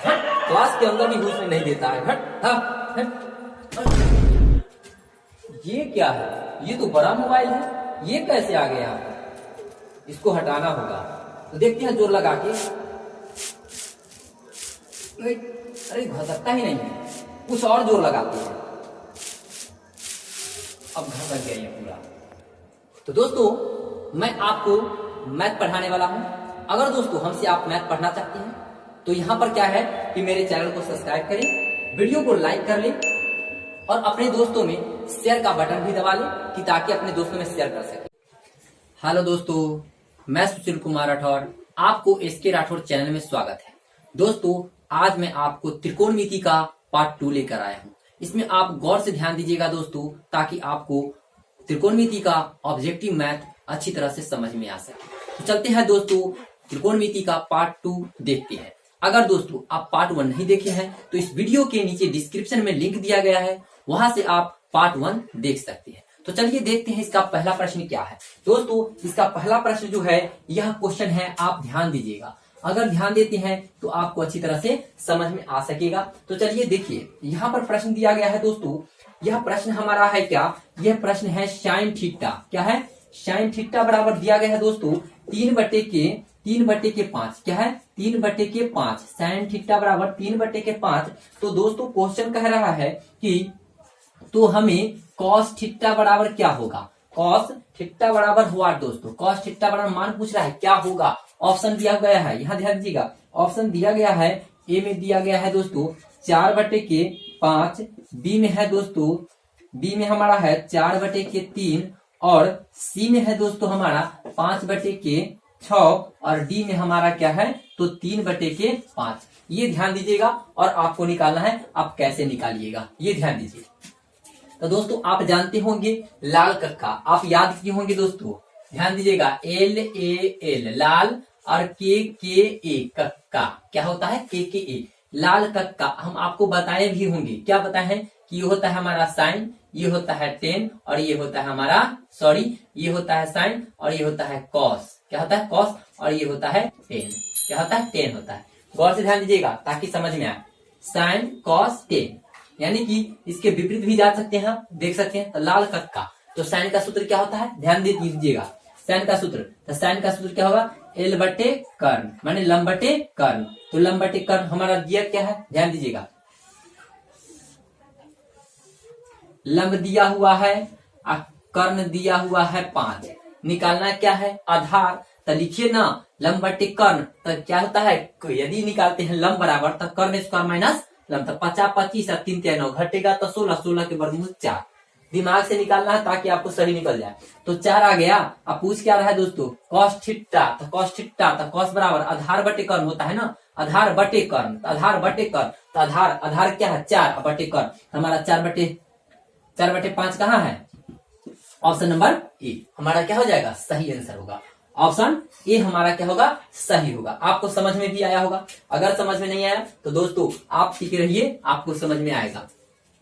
Class के अंदर भी घुस में नहीं देता है। हट हट हट। ये क्या है? ये तो बड़ा मोबाइल है, ये कैसे आ गया? इसको हटाना होगा। तो देखते हैं जोर लगा के। अरे घसकता ही नहीं है, कुछ और जोर लगाते हैं। अब घसक गया ये पूरा। तो दोस्तों मैं आपको मैथ पढ़ाने वाला हूं। अगर दोस्तों हमसे आप मैथ पढ़ना चाहते हैं तो यहां पर क्या है कि मेरे चैनल को सब्सक्राइब करें, वीडियो को लाइक कर लें और अपने दोस्तों में शेयर का बटन भी दबा लें कि ताकि अपने दोस्तों में शेयर कर सके। हेलो दोस्तों, मैं सुशील कुमार राठौर, आपको एसके राठौर चैनल में स्वागत है। दोस्तों आज मैं आपको त्रिकोणमिति का पार्ट 2 लेकर आया हूं। इसमें आप गौर से ध्यान दीजिएगा दोस्तों, ताकि आपको त्रिकोणमिति का ऑब्जेक्टिव मैथ अच्छी तरह से समझ में आ सके। तो चलते हैं दोस्तों, त्रिकोणमिति का पार्ट 2 देखते हैं। अगर दोस्तों आप पार्ट 1 नहीं देखे हैं तो इस वीडियो के नीचे डिस्क्रिप्शन में लिंक दिया गया है, वहां से आप पार्ट 1 देख सकते हैं। तो चलिए देखते हैं इसका पहला प्रश्न क्या है। दोस्तों इसका पहला प्रश्न जो है यह क्वेश्चन है, आप ध्यान दीजिएगा। अगर ध्यान देते हैं तो आपको अच्छी तरह से समझ में आ सकेगा। तो चलिए देखिए, यहाँ पर प्रश्न दिया गया है दोस्तों। यह प्रश्न हमारा है क्या? यह प्रश्न है साइन थीटा। क्या है? साइन थीटा बराबर दिया गया है दोस्तों 3/5। क्या है? 3/5। साइन थीटा बराबर 3/5। तो दोस्तों क्वेश्चन कह रहा है कि तो हमें कॉस थीटा बराबर क्या होगा? कॉस थीटा बराबर हुआ दोस्तों, कॉस थीटा बराबर मान पूछ रहा है क्या होगा। ऑप्शन दिया गया है, यहाँ ध्यान दीजिएगा। ऑप्शन दिया गया है, ए में दिया गया है दोस्तों 4/5, बी में है दोस्तों, बी में हमारा है 4/3 और सी में है दोस्तों हमारा 5/6 और डी में हमारा क्या है तो 3/5। ये ध्यान दीजिएगा और आपको निकालना है। आप कैसे निकालिएगा ये ध्यान दीजिए। तो दोस्तों आप जानते होंगे लाल कक्का, आप याद किए होंगे दोस्तों, ध्यान दीजिएगा। LAL लाल और KKA कक्का। क्या होता है? KKA लाल कक्का। हम आपको बताए भी होंगे, क्या बताए हैं कि ये होता है हमारा साइन, ये होता है टेन और ये होता है हमारा ये होता है साइन और ये होता है कॉस। क्या होता है? कॉस। और ये होता है टेन। क्या होता है? टेन होता है। गौर से ध्यान दीजिएगा ताकि समझ में आए। साइन कॉस टेन, यानी कि इसके विपरीत भी जा सकते हैं, देख सकते हैं। तो लाल कक्का, तो साइन का सूत्र क्या होता है? ध्यान दे दीजिएगा साइन का सूत्र। तो साइन का सूत्र क्या होगा? L/कर्ण, माने लंब/कर्ण। तो लंब/कर्ण हमारा दिया क्या है? ध्यान दीजिएगा, लंब दिया हुआ है और कर्ण दिया हुआ है 5। निकालना क्या है? आधार। तो लिखिए ना लंब/कर्ण। तो क्या होता है? यदि निकालते हैं लंब बराबर तो कर्ण स्क्वायर माइनस लंब, तो 50 25 और 3 9 घटेगा तो 16 के वर्गमूल 4। दिमाग से निकालना है ताकि आपको सही निकल जाए। तो 4 आ गया। अब पूछ क्या रहा है दोस्तों? Cos theta. तो कॉस थीटा, तो कॉस बराबर आधार/कर्ण होता है ना, आधार/कर्ण। तो आधार/कर्ण, तो आधार क्या है? 4/कर्ण। हमारा 4/5 कहाँ है? ऑप्शन नंबर ए हमारा क्या हो जाएगा? सही आंसर होगा। ऑप्शन ए हमारा क्या होगा? सही होगा। आपको समझ में भी आया होगा। अगर समझ में नहीं आया तो दोस्तों आप ठीक रहिए, आपको समझ में आएगा।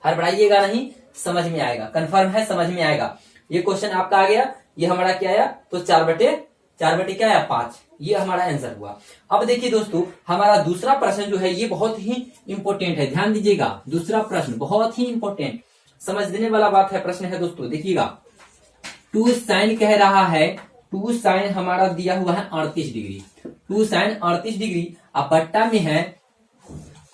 हड़बड़ाइएगा नहीं, समझ में आएगा। कंफर्म है समझ में आएगा। ये क्वेश्चन आपका आ गया। ये हमारा क्या आया? तो 4/4 क्या आया? 5। ये हमारा आंसर हुआ। अब देखिए दोस्तों, हमारा दूसरा प्रश्न जो है ये बहुत ही इंपॉर्टेंट है। ध्यान दीजिएगा, दूसरा प्रश्न बहुत ही इंपॉर्टेंट, समझ देने वाला बात है, प्रश्न है दोस्तों। देखिएगा, 2 साइन कह रहा है, 2 साइन हमारा दिया हुआ है 38 डिग्री। 2 sign 38 degree. अब बट्टा में है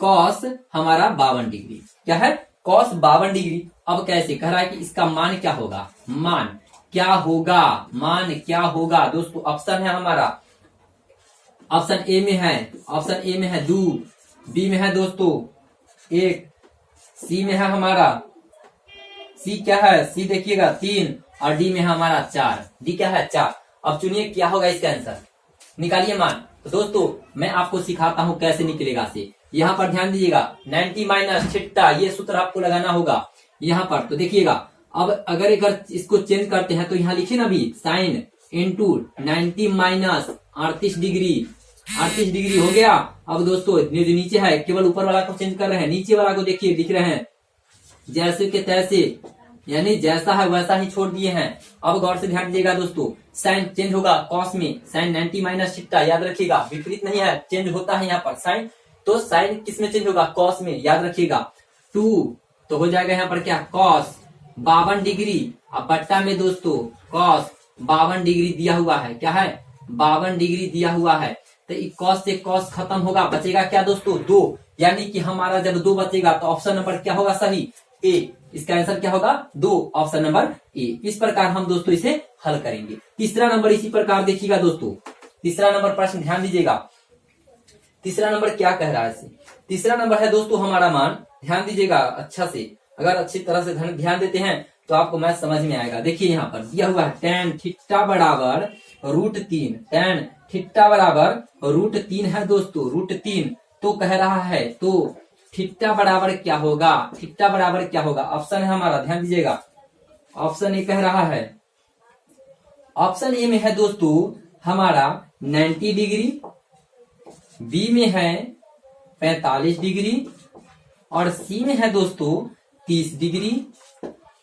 कॉस हमारा 52 डिग्री। क्या है? Cos 52 degree. अब कैसे कह रहा है कि इसका मान क्या होगा? मान क्या होगा? मान क्या होगा दोस्तों? ऑप्शन है हमारा, ऑप्शन ए में है, ऑप्शन ए में है 2, बी में है दोस्तों 1, सी में है हमारा, सी क्या है? सी देखिएगा 3 और डी में है हमारा 4। डी क्या है? 4। अब चुनिए क्या होगा इसका आंसर, निकालिए मान। तो दोस्तों मैं आपको सिखाता हूं कैसे निकलेगा से। यहाँ पर ध्यान दीजिएगा, 90 माइनस थीटा, ये सूत्र आपको लगाना होगा यहाँ पर। तो देखिएगा, अब अगर इसको चेंज करते हैं तो यहाँ लिखिए ना भी sine into 90 minus 38 degree. 38 degree हो गया। अब दोस्तों जो नीचे है केवल ऊपर वाला को चेंज कर रहे हैं, नीचे वाला को देखिए लिख रहे हैं जैसे के तैसे, यानी जैसा है वैसा ही छोड़ दिए हैं। अब गौर से ध्यान दीजिएगा दोस्तों, साइन चेंज होगा कॉस में, साइन 90 माइनस थीटा, याद रखिएगा विपरीत नहीं है, चेंज होता है यहाँ पर। साइन तो साइन किस में चेंज होगा, कॉस में, याद रखिएगा। 2 तो हो जाएगा यहाँ पर क्या, कॉस 52 डिग्री। अब बट्टा में दोस्तों कॉस 52 डिग्री दिया हुआ है, क्या है 52 डिग्री दिया हुआ है। तो कॉस से कॉस खत्म होगा, बचेगा क्या दोस्तों 2, यानी कि हमारा जब 2 बचेगा तो ऑप्शन नंबर क्या होगा सही, ए। इसका आंसर क्या होगा 2, ऑप्शन नंबर ए। इस प्रकार हम दोस्तों इसे हल करेंगे। तीसरा नंबर इसी प्रकार देखिएगा दोस्तों, तीसरा नंबर प्रश्न ध्यान दीजिएगा। तीसरा नंबर क्या कह रहा है इसे, तीसरा नंबर है दोस्तों हमारा मान, ध्यान दीजिएगा अच्छा से, अगर अच्छी तरह से ध्यान देते हैं तो आपको मैथ समझ में आएगा। देखिए यहाँ पर दिया हुआ है tan थीटा बराबर √3, tan थीटा बराबर √3 है दोस्तों, √3। तो कह रहा है तो थीटा बराबर क्या होगा, थीटा बराबर क्या होगा, ऑप्शन है हमारा, ध्यान दीजिएगा। ऑप्शन ए कह रहा है, ऑप्शन ए में है दोस्तों हमारा 90 डिग्री, बी में है 45 डिग्री, और सी में है दोस्तों 30 डिग्री,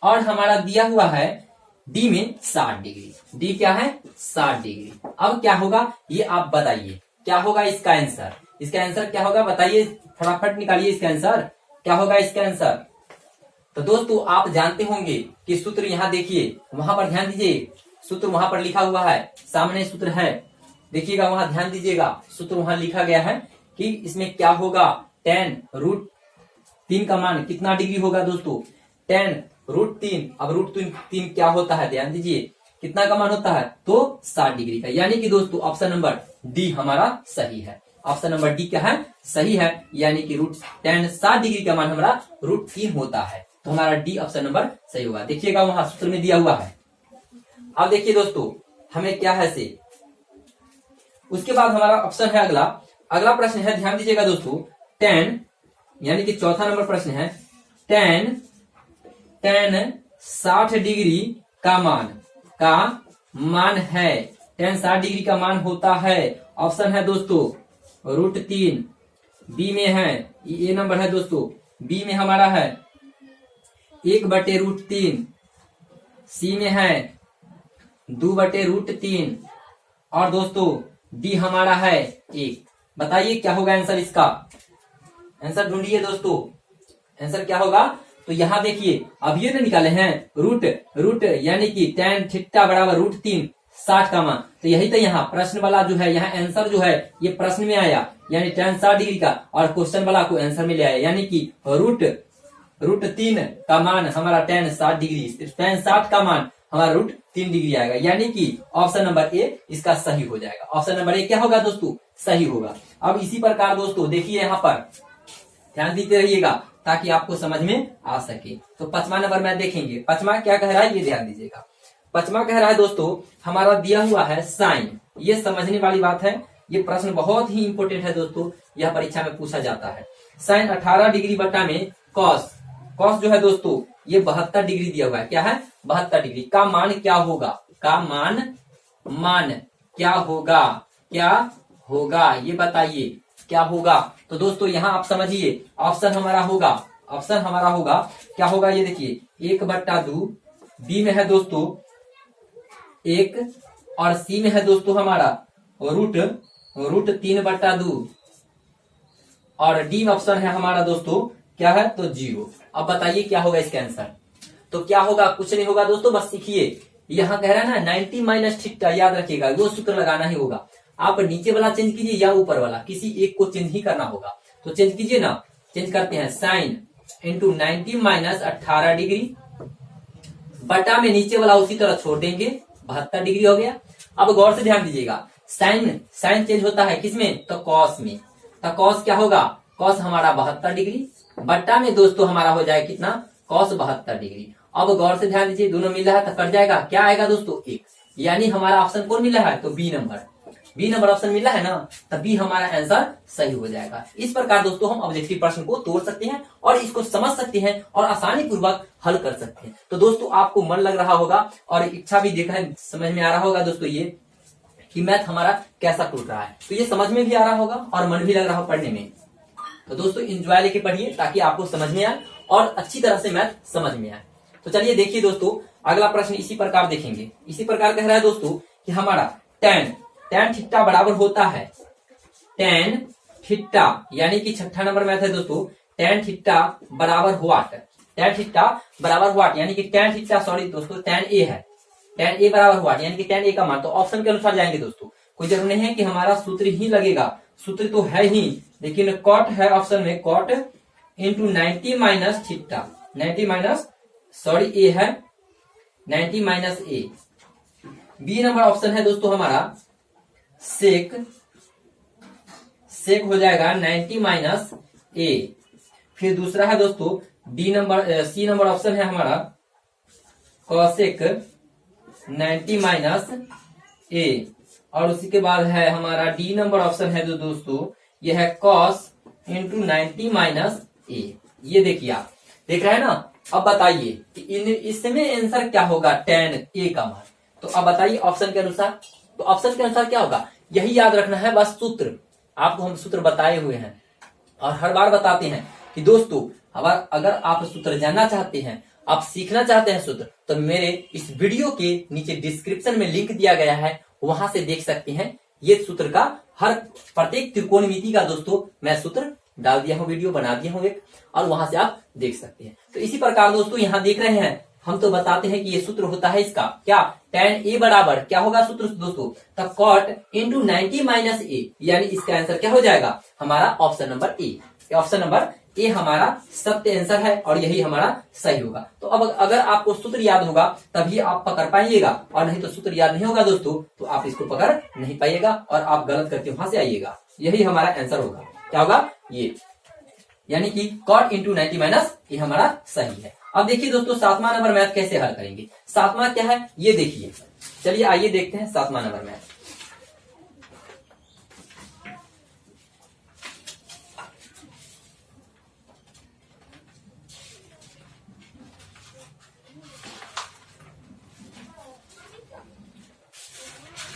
और हमारा दिया हुआ है डी में 60 डिग्री। डी क्या है 60 डिग्री। अब क्या होगा ये आप बताइए, क्या होगा इसका आंसर, इसका आंसर क्या होगा बताइए, फटाफट निकालिए इसका आंसर, क्या होगा इसका आंसर। तो दोस्तों आप जानते होंगे कि सूत्र यहाँ देखिए, वहां पर ध्यान दीजिए, सूत्र वहां पर लिखा हुआ है, सामने सूत्र है, देखिएगा वहां ध्यान दीजिएगा, सूत्र वहां लिखा गया है कि इसमें क्या होगा, tan √3 का मान कितना डिग्री होगा दोस्तों, tan √3। अब √3 क्या होता है, ध्यान दीजिए कितना का मान होता है, तो 60 डिग्री का, यानी कि दोस्तों ऑप्शन नंबर डी हमारा सही है। ऑप्शन नंबर डी क्या है, सही है, यानी कि tan 60 डिग्री का मान हमारा √3 होता है। तो हमारा डी ऑप्शन नंबर सही होगा। देखिएगा वहां सूत्र में दिया हुआ है। अब देखिए दोस्तों हमें क्या है से, उसके बाद हमारा ऑप्शन है अगला, अगला प्रश्न है, ध्यान दीजिएगा दोस्तों, tan यानी कि चौथा नंबर प्रश्न है, tan 60 डिग्री का मान है, tan 60 डिग्री का मान होता है, ऑप्शन है दोस्तों √3, बी में है, ये नंबर है दोस्तों, बी में हमारा है 1/√3, सी में है 2/√3, और दोस्तों डी हमारा है 1। बताइए क्या होगा आंसर इसका, आंसर ढूंढिए दोस्तों, आंसर क्या होगा। तो यहाँ देखिए अब ये ना निकाले हैं रूट यानी कि tan थीटा बराबर √3 60 का मान, तो यही तो यहाँ प्रश्न वाला जो है, यहाँ आंसर जो है ये प्रश्न में आया, यानी tan 60 डिग्री का, और क्वेश्चन वाला को आंसर में ले आया, यानी कि √3 का मान हमारा tan 60 डिग्री, tan 60 का मान हमारा √3 डिग्री आएगा, यानी कि ऑप्शन नंबर ए इसका सही हो जाएगा। ऑप्शन नंबर ए क्या होगा दोस्तों, सही होगा। अब इसी प्रकार दोस्तों देखिए यहाँ पर ध्यान देते रहिएगा ताकि आपको समझ में आ सके। तो 5वां नंबर में देखेंगे, 5वां क्या कह रहा है ये ध्यान दीजिएगा। 5वां कह रहा है दोस्तों हमारा दिया हुआ है साइन, ये समझने वाली बात है, ये प्रश्न बहुत ही इंपोर्टेंट है दोस्तों, यह परीक्षा में पूछा जाता है। साइन 18 डिग्री बटा में कॉस जो है दोस्तों ये 72 डिग्री दिया हुआ है, क्या है 72 डिग्री का मान क्या होगा, का मान क्या होगा ये बताइए क्या होगा। तो दोस्तों यहाँ आप समझिए, ऑप्शन हमारा होगा क्या होगा, ये देखिए 1/2, बी में है दोस्तों 1, और सी में है दोस्तों हमारा √3/2, और डी में ऑप्शन है हमारा दोस्तों क्या है तो 0। अब बताइए क्या होगा इसका आंसर। तो क्या होगा, कुछ नहीं होगा दोस्तों, बस सीखिए, यहाँ कह रहा है ना 90 - थीटा, याद रखिएगा वो सूत्र लगाना ही होगा। आप नीचे वाला चेंज कीजिए या ऊपर वाला, किसी एक को चेंज ही करना होगा, तो चेंज कीजिए ना, चेंज करते हैं, साइन इंटू 90 - 18 डिग्री बटा में नीचे वाला उसी तरह छोड़ देंगे, 72 डिग्री हो गया। अब गौर से ध्यान दीजिएगा, साइन चेंज होता है किसमें, तो कॉस में, तो कॉस क्या होगा, कॉस हमारा 72 डिग्री बट्टा में दोस्तों हमारा हो जाए कितना, कॉस 72 डिग्री। अब गौर से ध्यान दीजिए, दोनों मिल रहा है तो कट जाएगा, क्या आएगा दोस्तों 1, यानी हमारा ऑप्शन कौन मिल रहा है, तो बी नंबर ऑप्शन मिल रहा है ना, तब बी हमारा आंसर सही हो जाएगा। इस प्रकार दोस्तों हम ऑब्जेक्टिव प्रश्न को तोड़ सकते हैं और इसको समझ सकते हैं और आसानी पूर्वक हल कर सकते हैं। तो दोस्तों आपको मन लग रहा होगा और इच्छा भी देखा है, समझ में आ रहा होगा दोस्तों ये कि मैथ हमारा कैसा टूट रहा है, तो ये समझ में भी आ रहा होगा और मन भी लग रहा हो पढ़ने में। तो दोस्तों एंजॉय लेके पढ़िए ताकि आपको समझ में आए और अच्छी तरह से मैथ समझ में आए। तो चलिए देखिए दोस्तों अगला प्रश्न इसी प्रकार देखेंगे। इसी प्रकार कह रहा है दोस्तों कि हमारा tan थीटा बराबर होता है tan थीटा यानी कि छठा नंबर मैथ है दोस्तों, tan थीटा बराबर व्हाट, tan थीटा बराबर व्हाट यानी कि tan थीटा सॉरी दोस्तों tan ए है, tan ए बराबर व्हाट यानी कि tan ए का मान। तो ऑप्शन के अनुसार जाएंगे दोस्तों, कोई जरूर नहीं है कि हमारा सूत्र ही लगेगा, सूत्र तो है ही, लेकिन कॉट है ऑप्शन में, cot into 90 minus theta, 90 minus sorry A है 90 minus A. B number option है दोस्तों हमारा सेक, सेक हो जाएगा 90 माइनस ए। फिर दूसरा है दोस्तों D number, C number option है हमारा कॉसेक 90 माइनस ए। और उसी के बाद है हमारा डी नंबर ऑप्शन है जो दोस्तों ये है कॉस इंटू 90 माइनस ए। ये देखिए आप देख रहे हैं ना। अब बताइए कि इसमें आंसर क्या होगा tan ए का मान। तो अब बताइए ऑप्शन के अनुसार, तो ऑप्शन के अनुसार क्या होगा, यही याद रखना है बस। सूत्र आपको हम सूत्र बताए हुए हैं और हर बार बताते हैं कि दोस्तों अगर आप सूत्र जानना चाहते हैं, आप सीखना चाहते हैं सूत्र, तो मेरे इस वीडियो के नीचे डिस्क्रिप्शन में लिंक दिया गया है, वहां से देख सकते हैं। ये सूत्र का हर प्रत्येक त्रिकोणमिति का दोस्तों मैं सूत्र डाल दिया हूं, वीडियो बना दिया हूं एक, और वहां से आप देख सकते हैं। तो इसी प्रकार दोस्तों यहाँ देख रहे हैं, हम तो बताते हैं कि ये सूत्र होता है इसका क्या, tan ए बराबर क्या होगा सूत्र दोस्तों, तब cot इंटू 90 माइनस ए, यानी इसका आंसर क्या हो जाएगा हमारा option number A. Option number A हमारा सत्य आंसर है और यही हमारा सही होगा। तो अब अगर आपको सूत्र याद होगा तभी आप पकड़ पाइएगा, और नहीं तो सूत्र याद नहीं होगा दोस्तों तो आप इसको पकड़ नहीं पाइएगा और आप गलत करके वहां से आइएगा। यही हमारा आंसर होगा, क्या होगा ये, यानी कि cot इंटू 90 माइनस ये हमारा सही है। अब देखिए दोस्तों सातवां नंबर मैथ कैसे हल करेंगे। सातवां क्या है ये देखिए, चलिए आइए देखते हैं सातवां नंबर मैथ।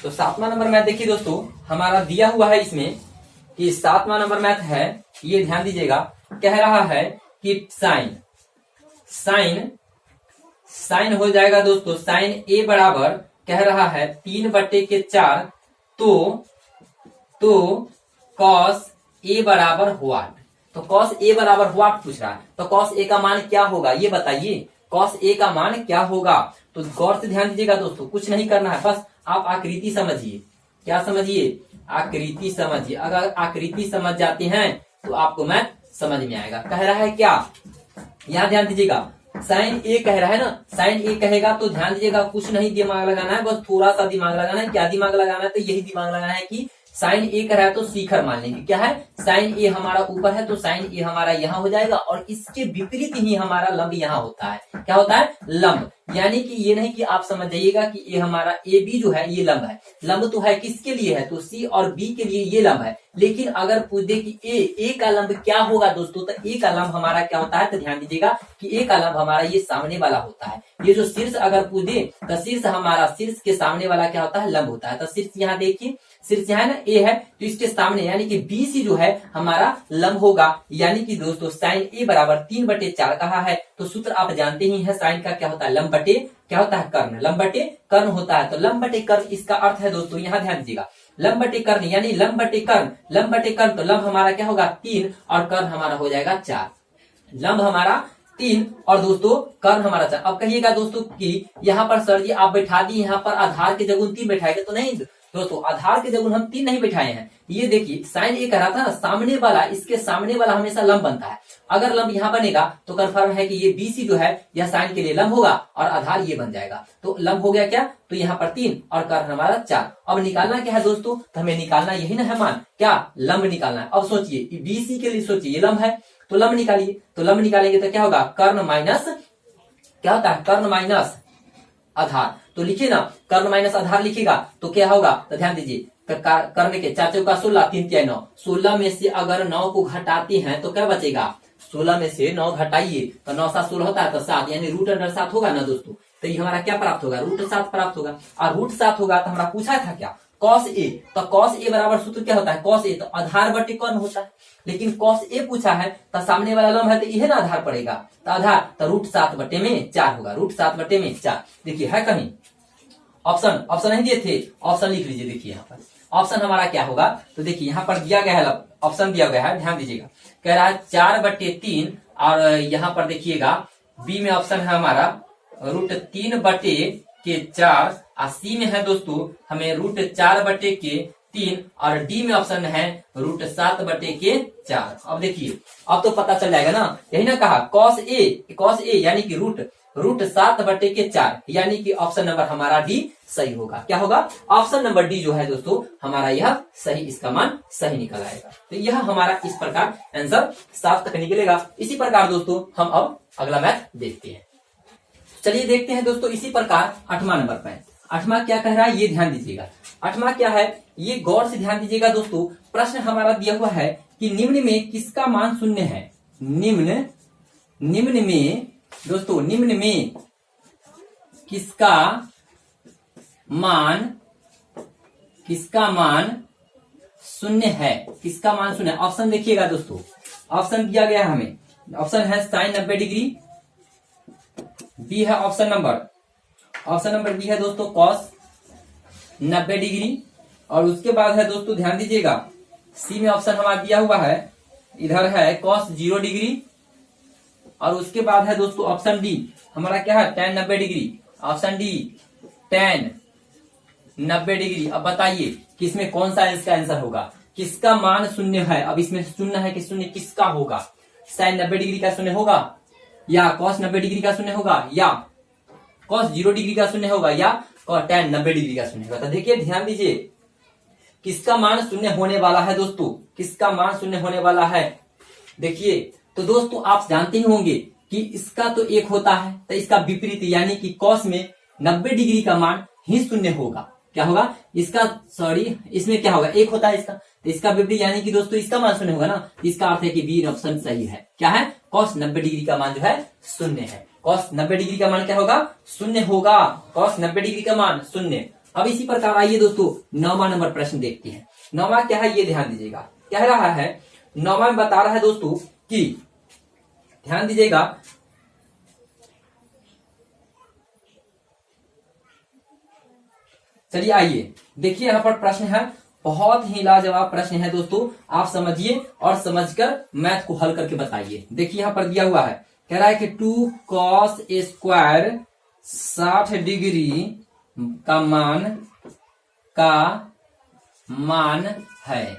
तो सातवां नंबर मैथ देखिए दोस्तों हमारा दिया हुआ है इसमें कि सातवां नंबर मैथ है, ये ध्यान दीजिएगा, कह रहा है कि साइन साइन हो जाएगा दोस्तों, साइन ए बराबर कह रहा है 3/4 तो कॉस ए बराबर व्हाट। तो कॉस ए बराबर व्हाट पूछ रहा है, तो कॉस ए का मान क्या होगा ये बताइए, कॉस ए का मान क्या होगा। तो गौर से ध्यान दीजिएगा दोस्तों, कुछ नहीं करना है, बस आप आकृति समझिए। क्या समझिए, आकृति समझिए। अगर आकृति समझ जाते हैं तो आपको मैथ समझ में आएगा। कह रहा है क्या, यहाँ ध्यान दीजिएगा, साइन ए कह रहा है ना, साइन ए कहेगा तो ध्यान दीजिएगा, कुछ नहीं दिमाग लगाना है, बस थोड़ा सा दिमाग लगाना है। क्या दिमाग लगाना है, तो यही दिमाग लगाना है कि साइन ए कर रहा है तो शिखर मान लेंगे। क्या है, साइन ए हमारा ऊपर है तो साइन ए हमारा यहाँ हो जाएगा, और इसके विपरीत ही हमारा लंब यहाँ होता है। क्या होता है, लंब। यानी कि ये नहीं कि आप समझ जाइएगा कि ये हमारा ए बी जो है ये लंब है। लंब तो है किसके लिए है, तो सी और बी के लिए ये लंब है। लेकिन अगर पूछ दे कि ए का लंब क्या होगा दोस्तों, तो ए का लंब हमारा क्या होता है, तो ध्यान दीजिएगा कि ए का लंब हमारा ये सामने वाला होता है। ये जो शीर्ष अगर पूछ दे तो शीर्ष हमारा, शीर्ष के सामने वाला क्या होता है, लंब होता है। तो शीर्ष यहाँ देखिए, शीर्ष यहाँ है ना ए है, तो इसके सामने यानी कि बी सी जो है हमारा लंब होगा। यानी कि दोस्तों साइन ए बराबर 3/4 कहा है, तो सूत्र आप जानते ही है, साइन का क्या होता है, लंब बटे क्या होता है, कर्ण, लंब बटे कर्ण होता है। तो लंब बटे कर्ण इसका अर्थ है दोस्तों, यहाँ ध्यान दीजिएगा, लंब बटे कर्ण यानी लंब बटे कर्ण, लंब बटे कर्ण, तो लंब हमारा क्या होगा 3 और कर्ण हमारा हो जाएगा 4। लंब हमारा 3 और दोस्तों कर्ण हमारा 4। अब कहिएगा दोस्तों कि यहाँ पर सर जी आप बैठा दिए, यहाँ पर आधार के जगह 3 बैठाएंगे, तो नहीं दोस्तों, आधार के जगह हम 3 नहीं बैठाए हैं। ये देखिए साइन ए कह रहा था ना, सामने वाला, इसके सामने वाला हमेशा लंब बनता है। अगर लंब यहाँ बनेगा तो कंफर्म है कि ये बीसी जो है यह साइन के लिए लंब होगा और आधार ये बन जाएगा। तो लंब हो गया क्या, तो यहाँ पर 3 और कर्ण हमारा 4। अब निकालना क्या है दोस्तों, तो हमें निकालना यही ना है मान, क्या लंब निकालना है। अब सोचिए बीसी के लिए सोचिए, ये लंब है तो लंब निकालिए, तो लंब निकालेंगे तो क्या होगा, कर्ण माइनस क्या होता है, कर्ण माइनस आधार। तो लिखिए ना, कर्ण माइनस आधार लिखिएगा तो क्या होगा, तो ध्यान दीजिए, कर्ण के 4 चौका 16, 3 तिया 9, 16 में से अगर 9 को घटाते हैं तो क्या बचेगा, 16 में से 9 घटाइए तो 9 7 16 होता है, तो 7 यानी √7 होगा ना दोस्तों। तो ये हमारा क्या प्राप्त होगा, √7 प्राप्त होगा। और √7 होगा तो हमारा पूछा था क्या, कॉस ए, तो कॉस ए बराबर सूत्र क्या होता है, कॉस ए तो आधार बटे कर्ण होता है। लेकिन कॉस ए पूछा है तो सामने वाला लंब है तो यह ना आधार पड़ेगा, तो आधार तो √7/4 होगा, √7/4। देखिए है कहीं ऑप्शन नहीं दिए थे, ऑप्शन लिख लीजिए। देखिए यहाँ पर ऑप्शन हमारा क्या होगा, तो देखिए यहाँ पर दिया गया है ऑप्शन दिया गया है, ध्यान दीजिएगा। कह रहा है 4/3 और यहाँ पर देखिएगा बी में ऑप्शन है हमारा √3/4 और सी में है दोस्तों हमें √4/3 और डी में ऑप्शन है √7/4। अब देखिए अब तो पता चल जाएगा ना, यही ना कहा cos a यानी कि √7/4 यानी कि ऑप्शन नंबर हमारा डी सही होगा। क्या होगा? ऑप्शन नंबर डी जो है दोस्तों हमारा यह सही, इसका मान सही निकल आएगा। तो यह हमारा इस प्रकार आंसर 7 तक निकलेगा। इसी प्रकार दोस्तों हम अब अगला मैथ देखते हैं। चलिए देखते हैं दोस्तों इसी प्रकार 8वां नंबर पे। 8वां क्या कह रहा है ये ध्यान दीजिएगा। 8वां क्या है ये गौर से ध्यान दीजिएगा दोस्तों। प्रश्न हमारा दिया हुआ है कि निम्न में किसका मान शून्य है। निम्न में दोस्तों निम्न में किसका मान शून्य है। किसका मान शून्य है? ऑप्शन देखिएगा दोस्तों, ऑप्शन दिया गया है हमें। ऑप्शन है sin 90 डिग्री, बी है ऑप्शन नंबर बी है दोस्तों cos 90 डिग्री, और उसके बाद है दोस्तों ध्यान दीजिएगा सी में ऑप्शन हमारा दिया हुआ है, इधर है cos 0 डिग्री, और उसके बाद है दोस्तों ऑप्शन डी हमारा क्या है tan 90 degree. Option D tan 90 degree. अब बताइए कि इसमें कौन सा इसका आंसर होगा, किसका मान शून्य है। अब इसमें शून्य है कि शून्य किसका होगा, sin 90 डिग्री का शून्य होगा, या cos 90 डिग्री का शून्य होगा, या cos 0 डिग्री का शून्य होगा, या tan 90 डिग्री का शून्य होगा। तो देखिए ध्यान दीजिए किसका मान शून्य होने वाला है दोस्तों, किसका मान शून्य होने वाला है। देखिए तो दोस्तों आप जानते ही होंगे कि इसका तो एक होता है, तो इसका विपरीत यानी कि cos में 90 डिग्री का मान ही शून्य होगा। क्या होगा इसका, इसमें क्या होगा एक होता है इसका, तो इसका विपरीत यानी कि दोस्तों इसका मान शून्य होगा ना। इसका अर्थ है कि बी ऑप्शन सही है। क्या है? cos 90 डिग्री का मान जो है शून्य है। cos 90 डिग्री का मान क्या होगा? शून्य होगा। cos 90 डिग्री का मान शून्य। अब इसी प्रकार आइए दोस्तों 9वां नंबर प्रश्न देखते हैं। 9वां क्या है ये ध्यान दीजिएगा। कह रहा है 9वां में बता रहा है दोस्तों कि ध्यान दीजिएगा चलिए आइए देखिए यहाँ पर प्रश्न है, बहुत ही लाजवाब प्रश्न है दोस्तों। आप समझिए और समझकर मैथ को हल करके बताइए। देखिए यहाँ पर दिया हुआ है, कह रहा है कि 2 cos A² 60 डिग्री का मान है।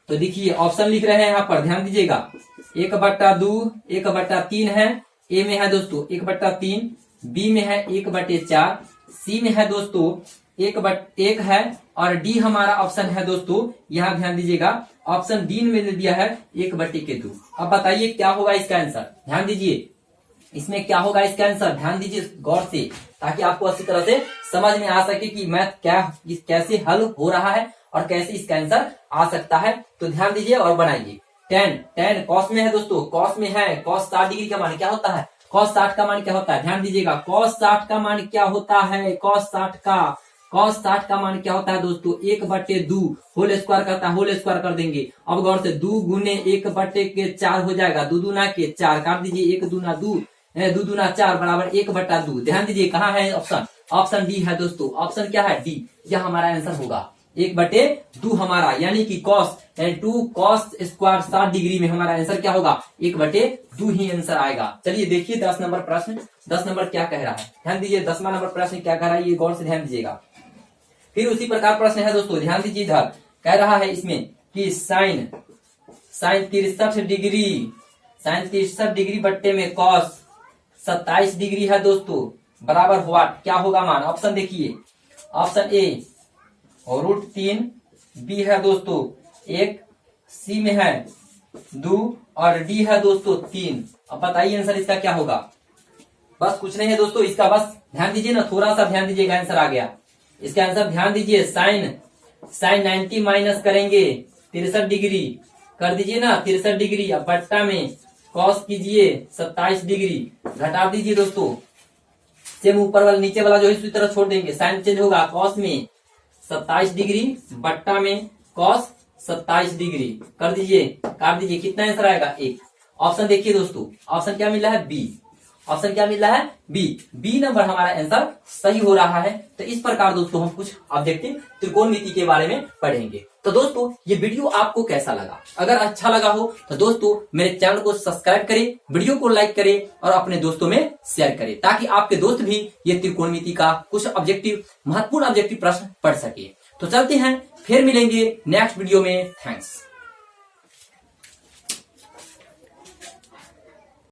तो देखिए ऑप्शन लिख रहे हैं यहाँ पर, ध्यान दीजिएगा 1/2 1/3 है। ए में है दोस्तों 1/3, बी में है 1/4, सी में है दोस्तों 1/1 है, और डी हमारा ऑप्शन है दोस्तों यहाँ ध्यान दीजिएगा ऑप्शन डी में दिया है 1/2। अब बताइए क्या होगा इसका आंसर। ध्यान दीजिए इसमें क्या होगा इसका आंसर, ध्यान दीजिए गौर से, ताकि आपको अच्छी तरह से समझ में आ सके कि मैथ कैसे हल हो रहा है और कैसे इसका आंसर आ सकता है। तो ध्यान दीजिए और बनाइए। tan cos में है दोस्तों, cos में है cos 60 डिग्री का मान क्या होता है, cos 60 का मान क्या होता है, ध्यान दीजिएगा cos 60 का मान क्या होता है, cos 60 का मान क्या होता है दोस्तों 1/2 होल स्क्वायर करता है, होल स्क्वायर कर देंगे। अब गौर से 2 गुने 1/4 हो जाएगा, 2 दूना के 4 काट दीजिए, 1 दूना 2 2 दूना 4 बराबर 1/2। ध्यान दीजिए कहाँ है ऑप्शन, ऑप्शन डी है दोस्तों। ऑप्शन क्या है? डी। यह हमारा आंसर होगा 1/2 हमारा, यानी कि cos 2 cos स्क्वायर 60 डिग्री में हमारा आंसर क्या होगा 1/2 ही आंसर आएगा। चलिए देखिए 10 नंबर प्रश्न, 10 नंबर क्या कह रहा है, ध्यान दीजिए 10वां नंबर प्रश्न क्या कह रहा है ये गौर से ध्यान दीजिएगा। फिर उसी प्रकार प्रश्न है दोस्तों, ध्यान दीजिए इधर कह रहा है इसमें कि साइन 63 डिग्री बट्टे में cos 27 डिग्री है दोस्तों, बराबर हुआ क्या होगा मान। ऑप्शन देखिए, ऑप्शन ए √3, बी है दोस्तों 1, सी में है 2, और डी है दोस्तों 3। अब बताइए आंसर इसका क्या होगा। बस कुछ नहीं है दोस्तों, इसका बस ध्यान दीजिए ना, थोड़ा सा ध्यान दीजिएगा, आंसर आ गया इसका आंसर। ध्यान दीजिए साइन 90 माइनस करेंगे 63 डिग्री कर दीजिए ना 63 डिग्री, अब बट्टा में cos कीजिए 27 डिग्री, घटा दीजिए दोस्तों, सेम ऊपर वाला नीचे वाला जो है इसी तरह छोड़ देंगे, साइन चेंज होगा cos में 27 डिग्री बट्टा में cos 27 डिग्री कर दीजिए, काट दीजिए, कितना आंसर आएगा 1। ऑप्शन देखिए दोस्तों, ऑप्शन क्या मिल रहा है बी, ऑप्शन क्या मिल रहा है बी नंबर हमारा आंसर सही हो रहा है। तो इस प्रकार दोस्तों हम कुछ ऑब्जेक्टिव त्रिकोणमिति के बारे में पढ़ेंगे। तो तो दोस्तों ये वीडियो आपको कैसा लगा? अगर अच्छा लगा हो तो दोस्तों मेरे चैनल को सब्सक्राइब करें, वीडियो को लाइक करें और अपने दोस्तों में शेयर करें, ताकि आपके दोस्त भी ये त्रिकोणमिति का कुछ ऑब्जेक्टिव, महत्वपूर्ण ऑब्जेक्टिव प्रश्न पढ़ सके। तो चलते हैं, फिर मिलेंगे नेक्स्ट वीडियो में। थैंक्स।